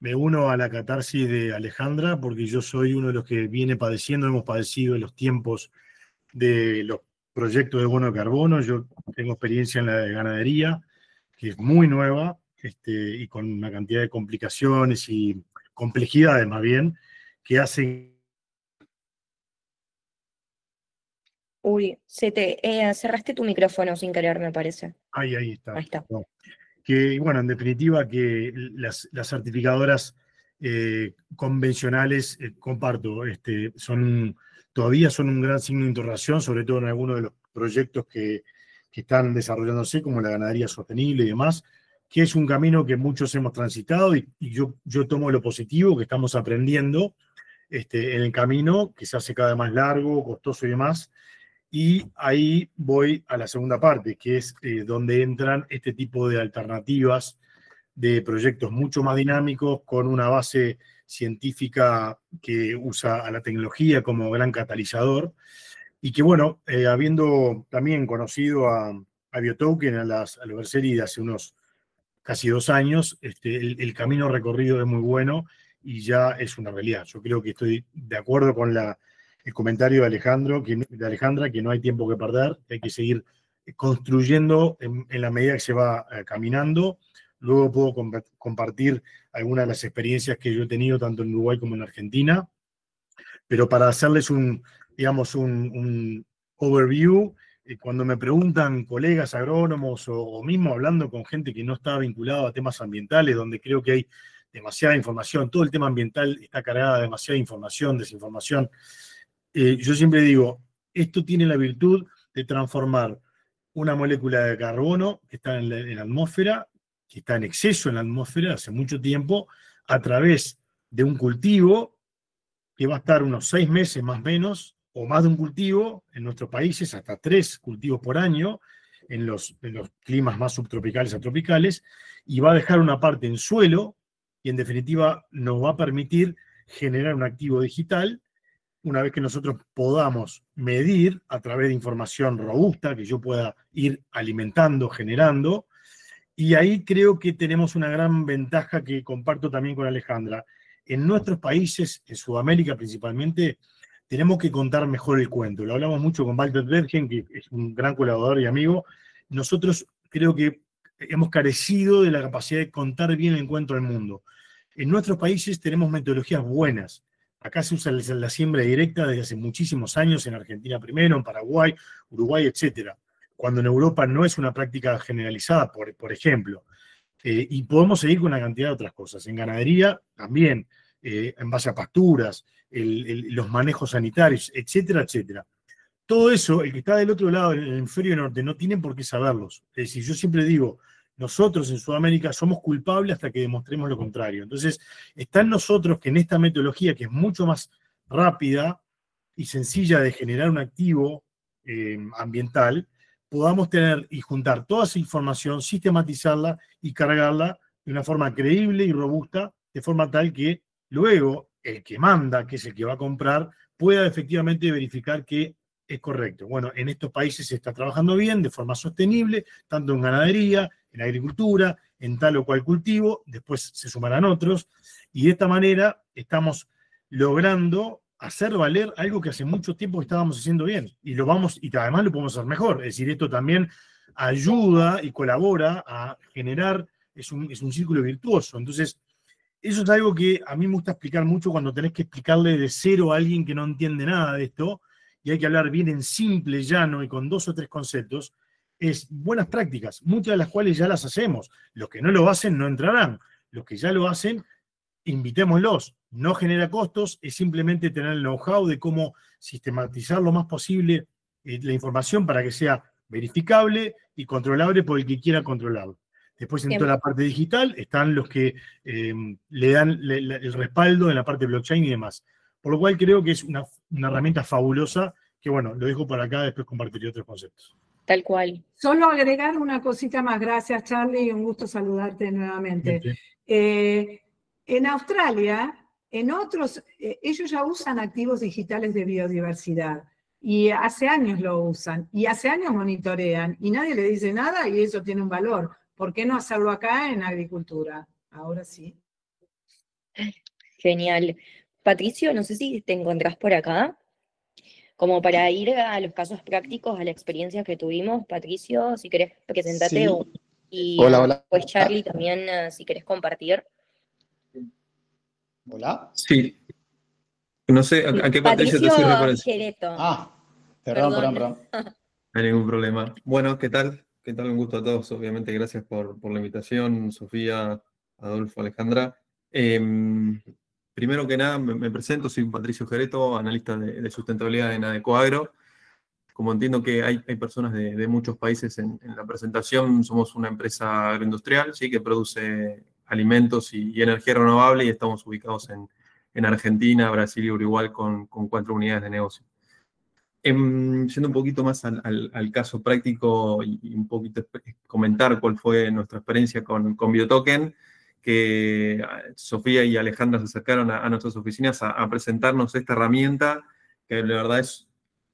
Me uno a la catarsis de Alejandra porque yo soy uno de los que viene padeciendo, hemos padecido en los tiempos de los proyectos de bono de carbono. Yo tengo experiencia en la de ganadería, que es muy nueva, y con una cantidad de complicaciones y complejidades más bien, que hacen... Uy, cerraste tu micrófono sin querer, me parece. Ahí está. Ahí está. No. Que, bueno, en definitiva, que las certificadoras convencionales, comparto, todavía son un gran signo de interrogación, sobre todo en algunos de los proyectos que están desarrollándose, como la ganadería sostenible y demás, que es un camino que muchos hemos transitado y yo tomo lo positivo, que estamos aprendiendo en el camino, que se hace cada vez más largo, costoso y demás. Y ahí voy a la segunda parte, que es donde entran este tipo de alternativas de proyectos mucho más dinámicos, con una base científica que usa a la tecnología como gran catalizador, y que, bueno, habiendo también conocido a Biotoken, a los Berseri de hace unos casi 2 años, el camino recorrido es muy bueno y ya es una realidad. Yo creo que estoy de acuerdo con el comentario de Alejandra, que no hay tiempo que perder, que hay que seguir construyendo en la medida que se va caminando. Luego puedo compartir algunas de las experiencias que yo he tenido tanto en Uruguay como en Argentina, pero para hacerles un overview, cuando me preguntan colegas agrónomos o mismo hablando con gente que no está vinculada a temas ambientales, donde creo que hay demasiada información, todo el tema ambiental está cargado de demasiada información, desinformación. Yo siempre digo, esto tiene la virtud de transformar una molécula de carbono que está en la atmósfera, que está en exceso en la atmósfera hace mucho tiempo, a través de un cultivo que va a estar unos 6 meses más o menos, o más de un cultivo, en nuestros países hasta 3 cultivos por año, en los climas más subtropicales a tropicales, y va a dejar una parte en suelo, y en definitiva nos va a permitir generar un activo digital, una vez que nosotros podamos medir a través de información robusta, que yo pueda ir alimentando, generando, y ahí creo que tenemos una gran ventaja que comparto también con Alejandra. En nuestros países, en Sudamérica principalmente, tenemos que contar mejor el cuento. Lo hablamos mucho con Walter Bergen, que es un gran colaborador y amigo. Nosotros creo que hemos carecido de la capacidad de contar bien el cuento al mundo. En nuestros países tenemos metodologías buenas. Acá se usa la siembra directa desde hace muchísimos años, en Argentina primero, en Paraguay, Uruguay, etc. Cuando en Europa no es una práctica generalizada, por ejemplo. Y podemos seguir con una cantidad de otras cosas. En ganadería también, en base a pasturas, los manejos sanitarios, etcétera, etcétera. Todo eso, el que está del otro lado, en el hemisferio norte, no tiene por qué saberlos. Es decir, yo siempre digo, nosotros en Sudamérica somos culpables hasta que demostremos lo contrario. Entonces, está en nosotros que en esta metodología, que es mucho más rápida y sencilla de generar un activo ambiental, podamos tener y juntar toda esa información, sistematizarla y cargarla de una forma creíble y robusta, de forma tal que luego el que manda, que es el que va a comprar, pueda efectivamente verificar que es correcto. Bueno, en estos países se está trabajando bien, de forma sostenible, tanto en ganadería, en agricultura, en tal o cual cultivo, después se sumarán otros, y de esta manera estamos logrando hacer valer algo que hace mucho tiempo estábamos haciendo bien, y además lo podemos hacer mejor. Es decir, esto también ayuda y colabora a generar, es un círculo virtuoso. Entonces, Eso es algo que a mí me gusta explicar mucho cuando tenés que explicarle de cero a alguien que no entiende nada de esto, y hay que hablar bien en simple, llano y con 2 o 3 conceptos, es buenas prácticas, muchas de las cuales ya las hacemos. Los que no lo hacen no entrarán. Los que ya lo hacen, invitémoslos. No genera costos, es simplemente tener el know-how de cómo sistematizar lo más posible la información para que sea verificable y controlable por el que quiera controlarlo. Después, en toda la parte digital, están los que le dan el respaldo en la parte blockchain y demás. Por lo cual creo que es una herramienta fabulosa que, bueno, lo dejo por acá, después compartiré otros conceptos. Tal cual. Solo agregar una cosita más. Gracias, Charlie, un gusto saludarte nuevamente. En Australia, en otros, ellos ya usan activos digitales de biodiversidad. Y hace años lo usan, y hace años monitorean, y nadie le dice nada, y eso tiene un valor. ¿Por qué no hacerlo acá en agricultura? Ahora sí. Genial. Patricio, no sé si te encontrás por acá, como para ir a los casos prácticos, a la experiencia que tuvimos. Patricio, si querés, presentate. Sí. Y Hola. pues Charlie también, si querés compartir. Hola. Sí. No sé, ¿a qué Patricio te hace referencia? Gereto. Perdón. No hay ningún problema. Bueno, ¿qué tal? ¿Qué tal? Un gusto a todos. Obviamente, gracias por la invitación, Sofía, Adolfo, Alejandra. Primero que nada, me presento, soy Patricio Gereto, analista de sustentabilidad en Adecoagro. Como entiendo que hay personas de muchos países en la presentación, somos una empresa agroindustrial, ¿sí? Que produce alimentos y energía renovable, y estamos ubicados en Argentina, Brasil y Uruguay con 4 unidades de negocio. Yendo un poquito más al caso práctico y un poquito comentar cuál fue nuestra experiencia con BioToken, que Sofía y Alejandra se acercaron a nuestras oficinas a presentarnos esta herramienta, que la verdad es,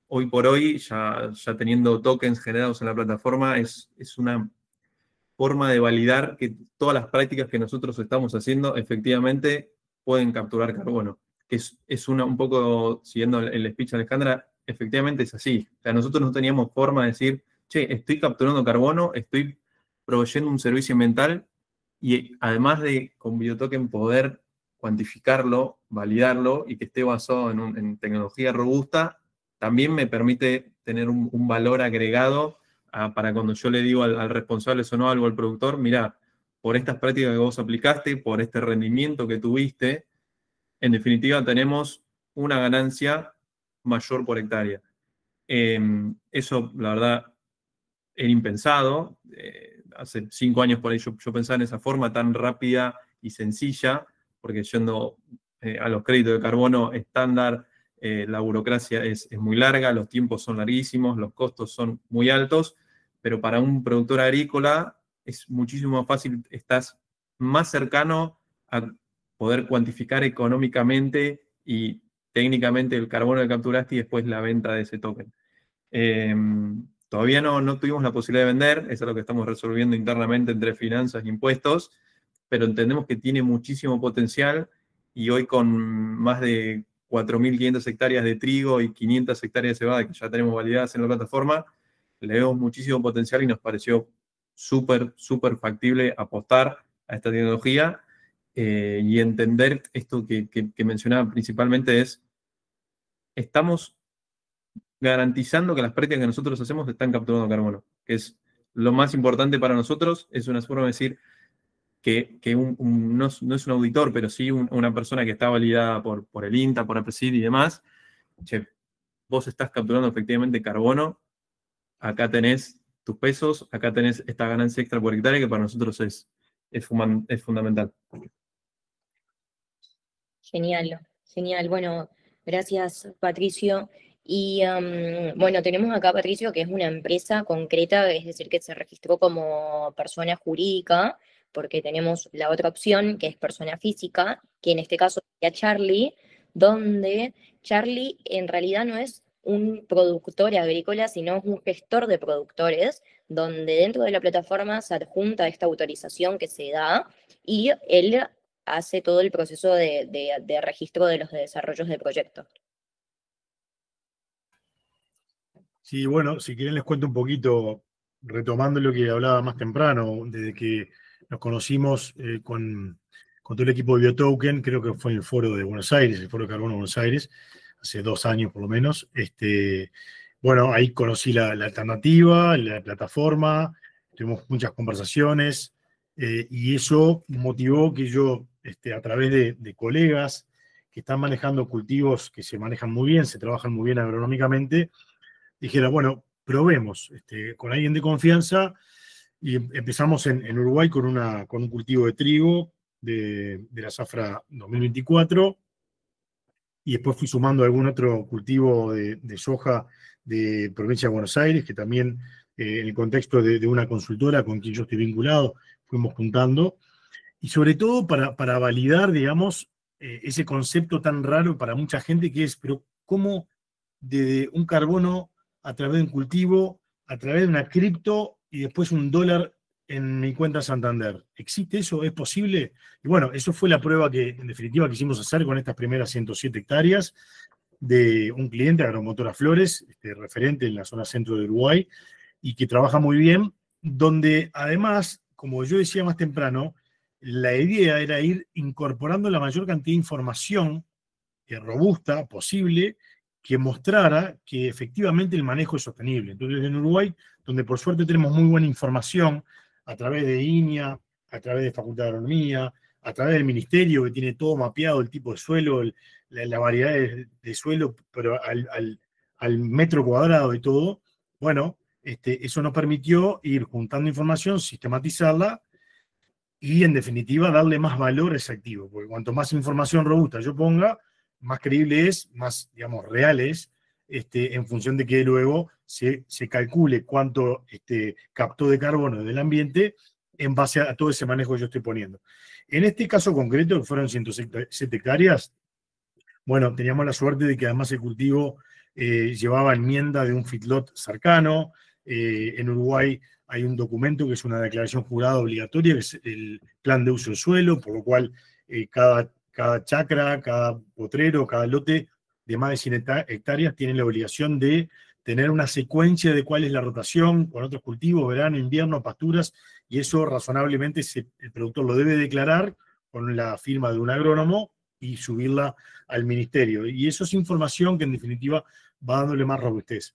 hoy por hoy, ya teniendo tokens generados en la plataforma, es una forma de validar que todas las prácticas que nosotros estamos haciendo efectivamente pueden capturar carbono. Que es un poco, siguiendo el speech de Alejandra, efectivamente es así. O sea, nosotros no teníamos forma de decir, che, estoy capturando carbono, estoy proveyendo un servicio ambiental, y además de con BioToken poder cuantificarlo, validarlo y que esté basado en tecnología robusta, también me permite tener un valor agregado para cuando yo le digo al responsable o no algo al productor, mira, por estas prácticas que vos aplicaste, por este rendimiento que tuviste, en definitiva tenemos una ganancia mayor por hectárea. Eso, la verdad, era impensado. Hace 5 años por ahí yo pensaba en esa forma tan rápida y sencilla, porque yendo a los créditos de carbono estándar, la burocracia es muy larga, los tiempos son larguísimos, los costos son muy altos, pero para un productor agrícola es muchísimo más fácil, estás más cercano a poder cuantificar económicamente y técnicamente el carbono que capturaste y después la venta de ese token. Todavía no tuvimos la posibilidad de vender, eso es lo que estamos resolviendo internamente entre finanzas e impuestos, pero entendemos que tiene muchísimo potencial, y hoy con más de 4.500 hectáreas de trigo y 500 hectáreas de cebada que ya tenemos validadas en la plataforma, le vemos muchísimo potencial y nos pareció súper factible apostar a esta tecnología y entender esto que mencionaba principalmente es, estamos garantizando que las prácticas que nosotros hacemos están capturando carbono, que es lo más importante para nosotros. Es una forma de decir que no es un auditor, pero sí una persona que está validada por el INTA, por APRESID y demás. Che, vos estás capturando efectivamente carbono, acá tenés tus pesos, acá tenés esta ganancia extra por hectárea, que para nosotros es fundamental. Genial. Bueno, gracias, Patricio. Y bueno, tenemos acá, Patricio, que es una empresa concreta, es decir, que se registró como persona jurídica, porque tenemos la otra opción, que es persona física, que en este caso sería Charlie, donde Charlie en realidad no es un productor agrícola, sino es un gestor de productores, donde dentro de la plataforma se adjunta esta autorización que se da, y él hace todo el proceso de registro de los desarrollos de proyectos. Sí, bueno, si quieren les cuento un poquito, retomando lo que hablaba más temprano, desde que nos conocimos con con todo el equipo de Biotoken, creo que fue en el foro de Buenos Aires, el foro de carbono de Buenos Aires, hace 2 años por lo menos. Bueno, ahí conocí la alternativa, la plataforma, tuvimos muchas conversaciones, y eso motivó que yo, a través de colegas que están manejando cultivos que se manejan muy bien, se trabajan muy bien agronómicamente, dijera, bueno, probemos con alguien de confianza, y empezamos en Uruguay con un cultivo de trigo de la zafra 2024, y después fui sumando algún otro cultivo de soja de provincia de Buenos Aires, que también en el contexto de una consultora con quien yo estoy vinculado, fuimos juntando, y sobre todo para validar, digamos, ese concepto tan raro para mucha gente que es, pero ¿cómo de un carbono a través de un cultivo, a través de una cripto y después un dólar en mi cuenta Santander? ¿Existe eso? ¿Es posible? Y bueno, eso fue la prueba que en definitiva quisimos hacer con estas primeras 107 hectáreas de un cliente, Agromotora Flores, referente en la zona centro de Uruguay, y que trabaja muy bien, donde además, como yo decía más temprano, la idea era ir incorporando la mayor cantidad de información robusta posible, que mostrara que efectivamente el manejo es sostenible. Entonces, en Uruguay, donde por suerte tenemos muy buena información, a través de INIA, a través de Facultad de Agronomía, a través del Ministerio, que tiene todo mapeado, el tipo de suelo, la variedad de suelo, pero al metro cuadrado y todo, bueno, eso nos permitió ir juntando información, sistematizarla, y en definitiva darle más valor a ese activo, porque cuanto más información robusta yo ponga, más creíble es, más, digamos, real es, en función de que luego se calcule cuánto captó de carbono del ambiente en base a todo ese manejo que yo estoy poniendo. En este caso concreto, que fueron 107 hectáreas, bueno, teníamos la suerte de que además el cultivo llevaba enmienda de un feedlot cercano. En Uruguay hay un documento que es una declaración jurada obligatoria, que es el plan de uso del suelo, por lo cual cada chacra, cada potrero, cada lote de más de 100 hectáreas tiene la obligación de tener una secuencia de cuál es la rotación con otros cultivos, verano, invierno, pasturas, y eso razonablemente el productor lo debe declarar con la firma de un agrónomo y subirla al ministerio. Y eso es información que en definitiva va dándole más robustez.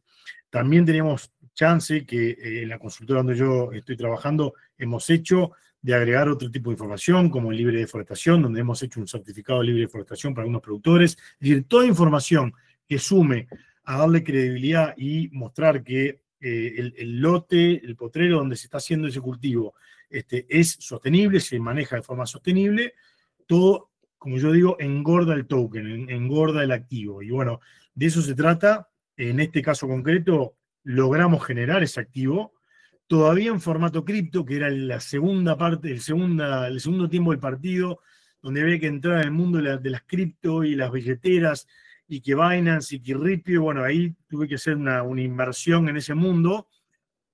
También tenemos chance que en la consultora donde yo estoy trabajando hemos hecho de agregar otro tipo de información, como libre deforestación, donde hemos hecho un certificado de libre deforestación para algunos productores. Es decir, toda información que sume a darle credibilidad y mostrar que el lote, el potrero donde se está haciendo ese cultivo es sostenible, se maneja de forma sostenible, todo, como yo digo, engorda el token, engorda el activo. Y bueno, de eso se trata. En este caso concreto, logramos generar ese activo, todavía en formato cripto, que era la segunda parte, el segundo tiempo del partido, donde había que entrar en el mundo de las cripto y las billeteras, y que Binance y que Ripio, bueno, ahí tuve que hacer una inversión en ese mundo,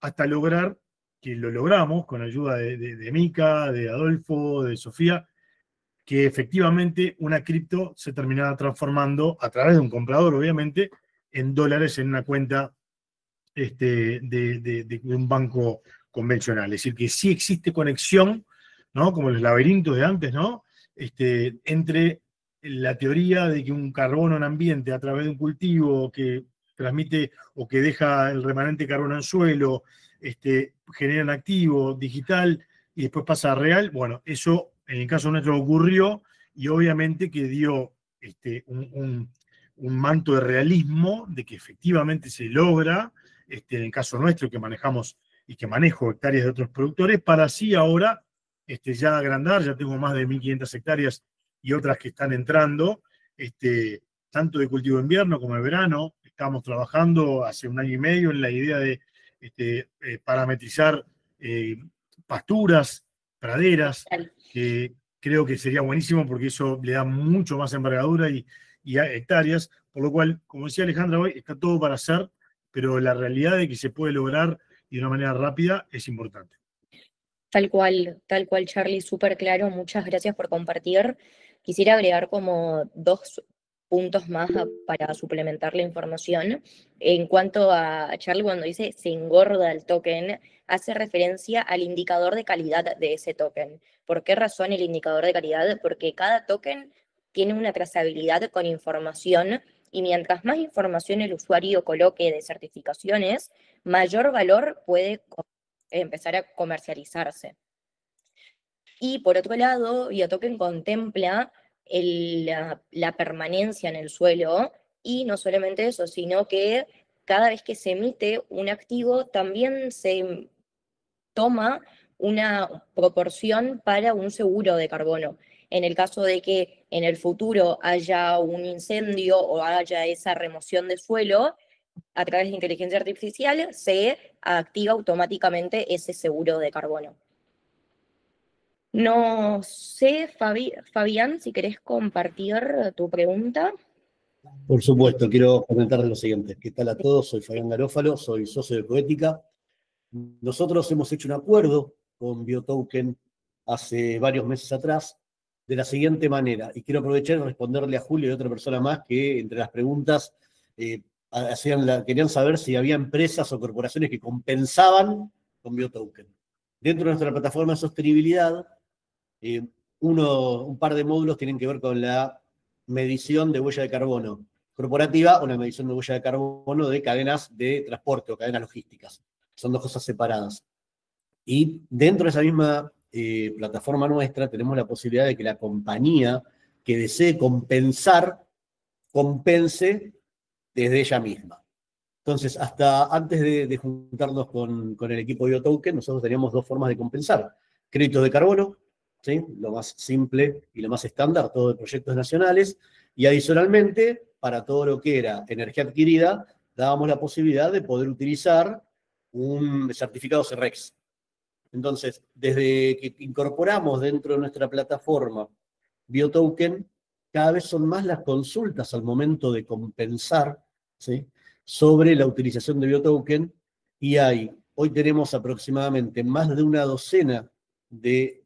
hasta lograr, que lo logramos, con ayuda de Mica, de Adolfo, de Sofía, que efectivamente una cripto se terminaba transformando, a través de un comprador, obviamente, en dólares en una cuenta de un banco convencional. Es decir, que sí existe conexión, ¿no? Como los laberintos de antes, ¿no? Entre la teoría de que un carbono en ambiente a través de un cultivo que transmite o que deja el remanente de carbono en suelo, genera un activo digital y después pasa a real. Bueno, eso en el caso nuestro ocurrió, y obviamente que dio un manto de realismo de que efectivamente se logra, en el caso nuestro que manejamos y que manejo hectáreas de otros productores, para así ahora ya agrandar. Ya tengo más de 1.500 hectáreas y otras que están entrando, tanto de cultivo de invierno como de verano. Estamos trabajando hace 1 año y medio en la idea de parametrizar pasturas, praderas, que creo que sería buenísimo porque eso le da mucho más envergadura y hectáreas, por lo cual, como decía Alejandra hoy, está todo para hacer, pero la realidad de que se puede lograr y de una manera rápida es importante. Tal cual, Charlie, súper claro, muchas gracias por compartir. Quisiera agregar como dos puntos más para suplementar la información. En cuanto a Charlie, cuando dice se engorda el token, hace referencia al indicador de calidad de ese token. ¿Por qué razón el indicador de calidad? Porque cada token tiene una trazabilidad con información, y mientras más información el usuario coloque de certificaciones, mayor valor puede empezar a comercializarse. Y por otro lado, BioToken contempla la permanencia en el suelo, y no solamente eso, sino que cada vez que se emite un activo, también se toma una proporción para un seguro de carbono. En el caso de que en el futuro haya un incendio o haya esa remoción de suelo, a través de inteligencia artificial se activa automáticamente ese seguro de carbono. No sé, Fabián, si querés compartir tu pregunta. Por supuesto, quiero comentarles lo siguiente. ¿Qué tal a todos? Soy Fabián Garófalo, soy socio de Coética. Nosotros hemos hecho un acuerdo con BioToken hace varios meses atrás de la siguiente manera, y quiero aprovechar y responderle a Julio y a otra persona más que entre las preguntas querían saber si había empresas o corporaciones que compensaban con BioToken. Dentro de nuestra plataforma de sostenibilidad, un par de módulos tienen que ver con la medición de huella de carbono corporativa o la medición de huella de carbono de cadenas de transporte o cadenas logísticas. Son dos cosas separadas. Y dentro de esa misma plataforma nuestra tenemos la posibilidad de que la compañía que desee compensar, compense desde ella misma. Entonces, hasta antes de juntarnos con el equipo de BioToken, nosotros teníamos dos formas de compensar. Créditos de carbono, ¿sí? Lo más simple y lo más estándar, todo de proyectos nacionales, y adicionalmente, para todo lo que era energía adquirida, dábamos la posibilidad de poder utilizar un certificado CERREX. Entonces, desde que incorporamos dentro de nuestra plataforma BioToken, cada vez son más las consultas al momento de compensar, ¿sí?, sobre la utilización de BioToken, y hoy tenemos aproximadamente más de una docena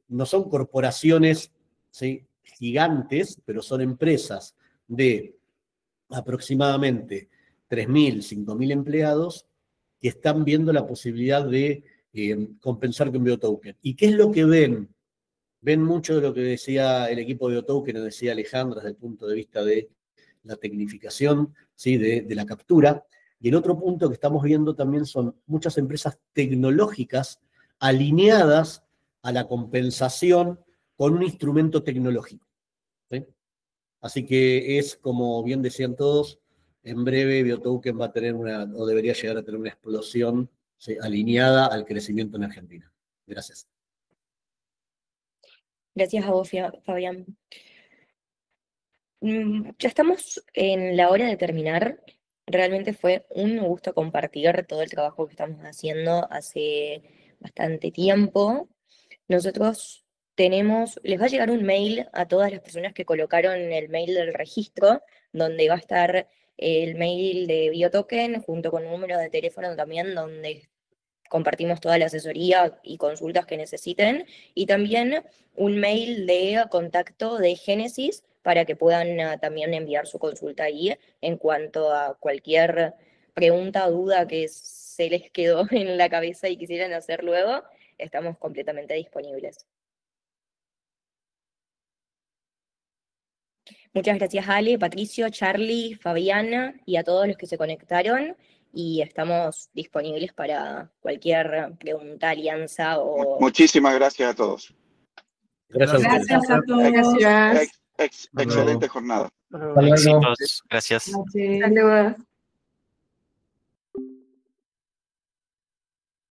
no son corporaciones, ¿sí?, gigantes, pero son empresas de aproximadamente 3.000, 5.000 empleados que están viendo la posibilidad de compensar con BioToken. ¿Y qué es lo que ven? Ven mucho de lo que decía el equipo de BioToken, o decía Alejandra, desde el punto de vista de la tecnificación, ¿sí?, de la captura. Y el otro punto que estamos viendo también son muchas empresas tecnológicas alineadas a la compensación con un instrumento tecnológico, ¿sí? Así que es, como bien decían todos, en breve BioToken va a tener o debería llegar a tener una explosión, ¿sí?, alineada al crecimiento en Argentina. Gracias. Gracias a vos, Fabián. Ya estamos en la hora de terminar. Realmente fue un gusto compartir todo el trabajo que estamos haciendo hace bastante tiempo. Nosotros les va a llegar un mail a todas las personas que colocaron el mail del registro, donde va a estar el mail de BioToken junto con un número de teléfono también, donde compartimos toda la asesoría y consultas que necesiten, y también un mail de contacto de Génesis para que puedan también enviar su consulta ahí en cuanto a cualquier pregunta o duda que se les quedó en la cabeza y quisieran hacer luego. Estamos completamente disponibles. Muchas gracias, Ale, Patricio, Charlie, Fabiana y a todos los que se conectaron, y estamos disponibles para cualquier pregunta, alianza o... Muchísimas gracias a todos. Gracias a todos. Gracias. Excelente jornada. Éxitos. Gracias. Saludos.